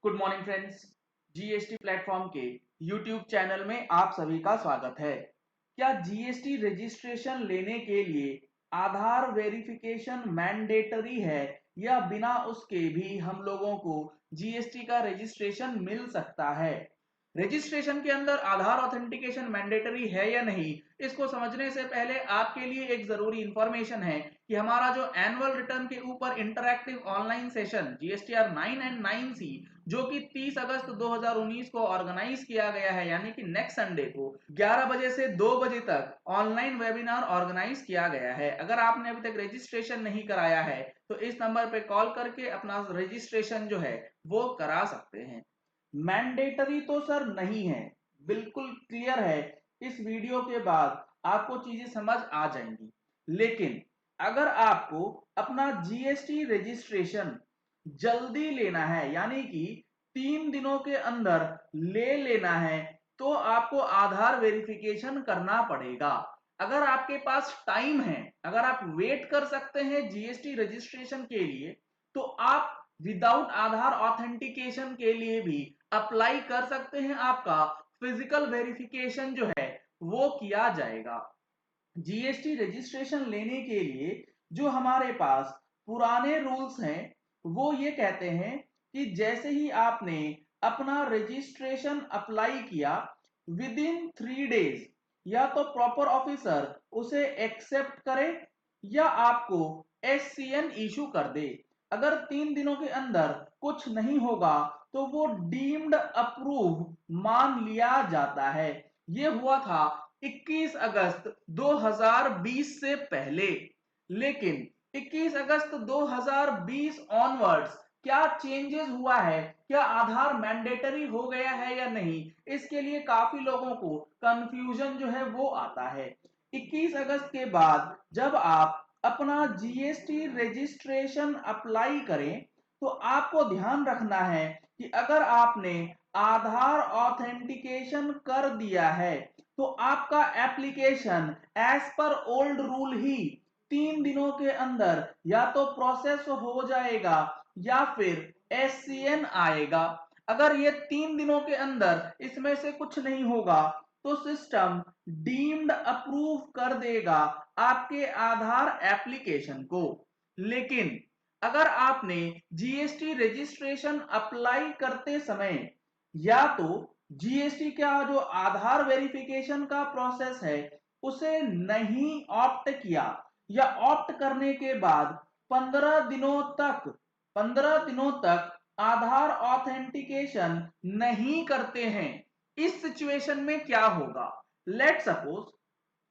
Good morning friends. GST platform के YouTube channel में आप सभी का स्वागत है। क्या जीएसटी रजिस्ट्रेशन लेने के लिए आधार वेरिफिकेशन मैंडेटरी है या बिना उसके भी हम लोगों को जीएसटी का रजिस्ट्रेशन मिल सकता है? रजिस्ट्रेशन के अंदर आधार ऑथेंटिकेशन मैंडेटरी है या नहीं, इसको समझने से पहले आपके लिए एक जरूरी इंफॉर्मेशन है कि हमारा जो एनुअल रिटर्न के ऊपर interactive online session GSTR 9 and 9C जो कि 30 अगस्त 2019 को ऑर्गेनाइज किया गया है, यानी कि नेक्स्ट संडे को 11 बजे से 2 बजे तक ऑनलाइन वेबिनार ऑर्गेनाइज किया गया है। अगर आपने अभी तक रजिस्ट्रेशन नहीं कराया है तो इस नंबर पे कॉल करके अपना रजिस्ट्रेशन जो है वो करा सकते हैं। मैंडेटरी तो सर नहीं है, बिल्कुल क्लियर है। इस वीडियो के बाद आपको चीजें समझ आ जाएंगी। लेकिन अगर आपको अपना जीएसटी रजिस्ट्रेशन जल्दी लेना है, यानी कि 3 दिनों के अंदर ले लेना है, तो आपको आधार वेरिफिकेशन करना पड़ेगा। अगर आपके पास टाइम है, अगर आप वेट कर सकते हैं जीएसटी रजिस्ट्रेशन के लिए, तो आप विदाउट आधार ऑथेंटिकेशन के लिए भी अप्लाई कर सकते हैं। आपका फिजिकल वेरिफिकेशन जो है वो किया जाएगा। जीएसटी रजिस्ट्रेशन लेने के लिए जो हमारे पास पुराने रूल्स हैं वो ये कहते हैं कि जैसे ही आपने अपना रजिस्ट्रेशन अप्लाई किया, विद इन 3 डेज या तो प्रॉपर ऑफिसर उसे एक्सेप्ट करे या आपको एससीएन इशू कर दे। अगर 3 दिनों के अंदर कुछ नहीं होगा तो वो डीम्ड अप्रूव मान लिया जाता है। ये हुआ था 21 अगस्त 2020 से पहले। लेकिन 21 अगस्त 2020 ऑनवर्ड्स क्या चेंजेस हुआ है, क्या आधार मैंडेटरी हो गया है या नहीं, इसके लिए काफी लोगों को कंफ्यूजन जो है वो आता है। 21 अगस्त के बाद जब आप अपना जीएसटी रजिस्ट्रेशन अप्लाई करें तो आपको ध्यान रखना है कि अगर आपने आधार ऑथेंटिकेशन कर दिया है तो आपका application as per old rule ही 3 दिनों के अंदर या तो प्रोसेस हो जाएगा या फिर एससीएन आएगा। अगर ये 3 दिनों के अंदर इसमें से कुछ नहीं होगा तो सिस्टम डीम्ड अप्रूव कर देगा आपके आधार एप्लीकेशन को। लेकिन अगर आपने जीएसटी रजिस्ट्रेशन अप्लाई करते समय या तो जीएसटी का जो आधार वेरिफिकेशन का प्रोसेस है उसे नहीं ऑप्ट किया या ऑप्ट करने के बाद 15 दिनों तक आधार ऑथेंटिकेशन नहीं करते हैं, इस सिचुएशन में क्या होगा? लेट सपोज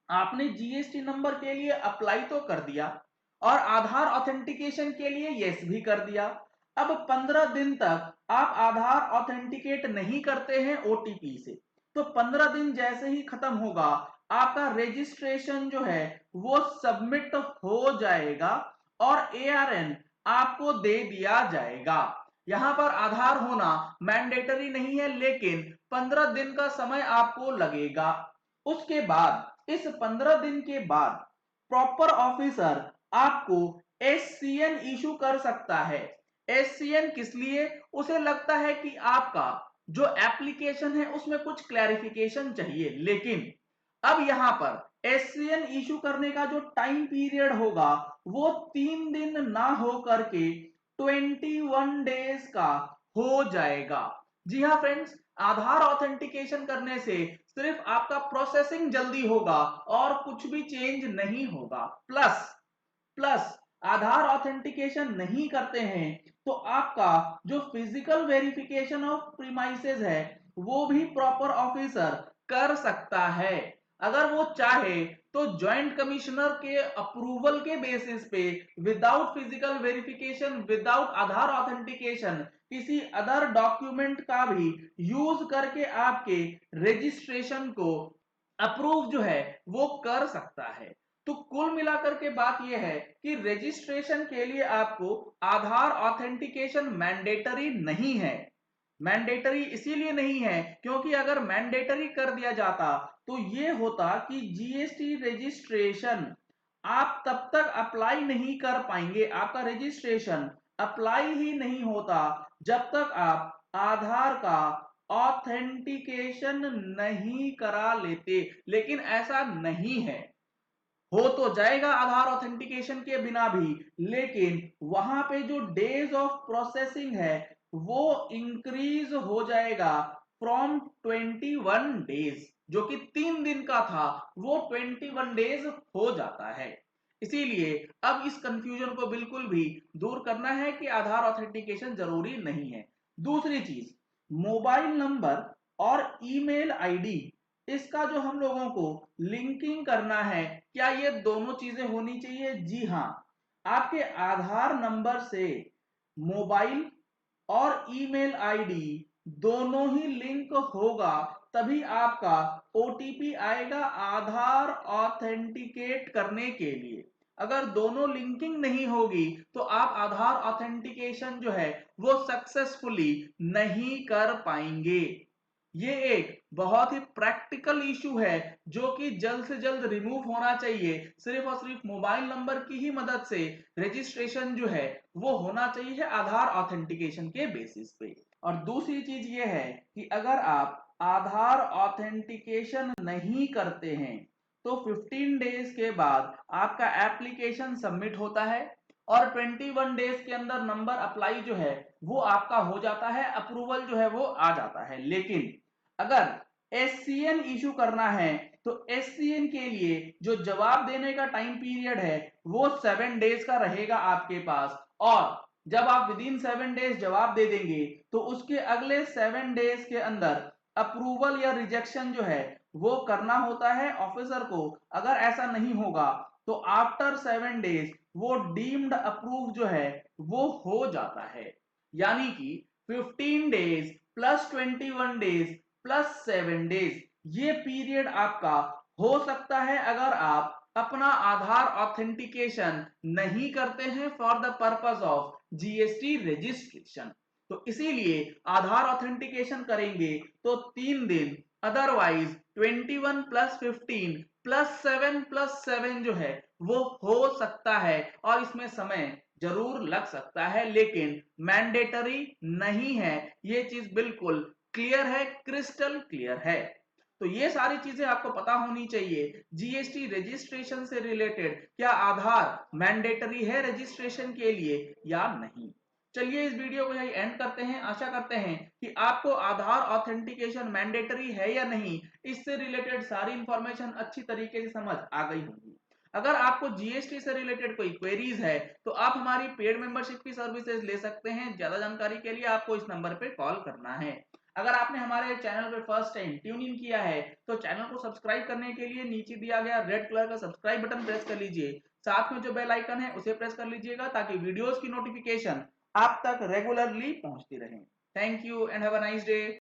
आपने जीएसटी नंबर के लिए अप्लाई तो कर दिया और आधार ऑथेंटिकेशन के लिए यस भी कर दिया। अब 15 दिन तक आप आधार ऑथेंटिकेट नहीं करते हैं ओटीपी से, तो 15 दिन जैसे ही खत्म होगा आपका रजिस्ट्रेशन जो है वो सबमिट हो जाएगा और एआरएन आपको दे दिया जाएगा। यहां पर आधार होना मैंडेटरी नहीं है, लेकिन 15 दिन का समय आपको लगेगा। उसके बाद इस 15 दिन के बाद प्रॉपर ऑफिसर आपको एससीएन इशू कर सकता है। एससीएन किस लिए? उसे लगता है कि आपका जो एप्लीकेशन है उसमें कुछ क्लैरिफिकेशन चाहिए। लेकिन अब यहां पर एससीएन इशू करने का जो टाइम पीरियड होगा वो 3 दिन ना हो करके 21 डेज का हो जाएगा। जी हाँ फ्रेंड्स, आधार ऑथेंटिकेशन करने से सिर्फ आपका प्रोसेसिंग जल्दी होगा और कुछ भी चेंज नहीं होगा। प्लस प्लस आधार ऑथेंटिकेशन नहीं करते हैं तो आपका जो फिजिकल वेरिफिकेशन ऑफ प्रीमाइसेस है वो भी प्रॉपर ऑफिसर कर सकता है। अगर वो चाहे तो जॉइंट कमिश्नर के अप्रूवल के बेसिस पे विदाउट फिजिकल वेरिफिकेशन, विदाउट आधार ऑथेंटिकेशन, किसी अदर डॉक्यूमेंट का भी यूज करके आपके रजिस्ट्रेशन को अप्रूव जो है वो कर सकता है। तो कुल मिलाकर के बात यह है कि रजिस्ट्रेशन के लिए आपको आधार ऑथेंटिकेशन मैंडेटरी नहीं है। मैंडेटरी इसीलिए नहीं है क्योंकि अगर मैंडेटरी कर दिया जाता तो यह होता कि जीएसटी रजिस्ट्रेशन आप तब तक अप्लाई नहीं कर पाएंगे, आपका रजिस्ट्रेशन अप्लाई ही नहीं होता जब तक आप आधार का ऑथेंटिकेशन नहीं करा लेते, लेकिन ऐसा नहीं है। हो तो जाएगा आधार ऑथेंटिकेशन के बिना भी, लेकिन वहां पे जो डेज ऑफ प्रोसेसिंग है वो इंक्रीज हो जाएगा फ्रॉम 21 डेज, जो कि 3 दिन का था वो 21 डेज हो जाता है। इसीलिए अब इस कंफ्यूजन को बिल्कुल भी दूर करना है कि आधार ऑथेंटिकेशन जरूरी नहीं है। दूसरी चीज, मोबाइल नंबर और ईमेल आईडी, इसका जो हम लोगों को लिंकिंग करना है, क्या ये दोनों चीजें होनी चाहिए? जी हाँ, आपके आधार नंबर से मोबाइल और ईमेल आईडी दोनों ही लिंक होगा, तभी आपका ओटीपी आएगा आधार ऑथेंटिकेट करने के लिए। अगर दोनों लिंकिंग नहीं होगी तो आप आधार ऑथेंटिकेशन जो है वो सक्सेसफुली नहीं कर पाएंगे। ये एक बहुत ही प्रैक्टिकल इशू है जो कि जल्द से जल्द रिमूव होना चाहिए। सिर्फ और सिर्फ मोबाइल नंबर की ही मदद से रजिस्ट्रेशन जो है वो होना चाहिए आधार ऑथेंटिकेशन के बेसिस पे। और दूसरी चीज ये है कि अगर आप आधार ऑथेंटिकेशन नहीं करते हैं तो 15 डेज के बाद आपका एप्लीकेशन सबमिट होता है और 21 डेज के अंदर नंबर अप्लाई जो है वो आपका हो जाता है, अप्रूवल जो है वो आ जाता है। लेकिन अगर एससीएन इशू करना है तो एससीएन के लिए जो जवाब देने का टाइम पीरियड है वो 7 डेज का रहेगा आपके पास, और जब आप विद इन 7 डेज जवाब दे देंगे तो उसके अगले 7 डेज के अंदर अप्रूवल या रिजेक्शन जो है वो करना होता है ऑफिसर को। अगर ऐसा नहीं होगा तो आफ्टर 7 डेज वो डीम्ड अप्रूव जो है वो हो जाता है। यानी कि 15 days plus 21 days plus 7 days, ये पीरियड आपका हो सकता है अगर आप अपना आधार ऑथेंटिकेशन नहीं करते हैं for the purpose of GST registration. तो इसीलिए आधार ऑथेंटिकेशन करेंगे तो 3 दिन, अदरवाइज 21 प्लस 15 प्लस 7 प्लस 7 जो है वो हो सकता है, और इसमें समय जरूर लग सकता है लेकिन मैंडेटरी नहीं है। ये चीज बिल्कुल क्लियर है, क्रिस्टल क्लियर है। तो ये सारी चीजें आपको पता होनी चाहिए जीएसटी रजिस्ट्रेशन से रिलेटेड। क्या आधार मैंडेटरी है रजिस्ट्रेशन के लिए या नहीं? चलिए इस वीडियो को यही एंड करते हैं। आशा करते हैं कि आपको आधार ऑथेंटिकेशन मैंडेटरी है या नहीं, इससे रिलेटेड सारी इंफॉर्मेशन अच्छी तरीके से समझ आ गई होगी। अगर आपको जीएसटी से रिलेटेड कोई क्वेरीज है तो आप हमारी पेड मेंबरशिप की सर्विसेज ले सकते हैं। ज्यादा जानकारी के लिए आपको इस नंबर पे कॉल करना है। अगर आपने हमारे चैनल पे फर्स्ट टाइम ट्यून इन किया है तो चैनल को सब्सक्राइब करने के लिए नीचे दिया गया रेड कलर का सब्सक्राइब बटन प्रेस कर लीजिए। साथ में जो बेल आइकन है उसे प्रेस कर लीजिएगा ताकि वीडियोस की नोटिफिकेशन आप तक रेगुलरली पहुंचती रहे। Thank you and have a nice day.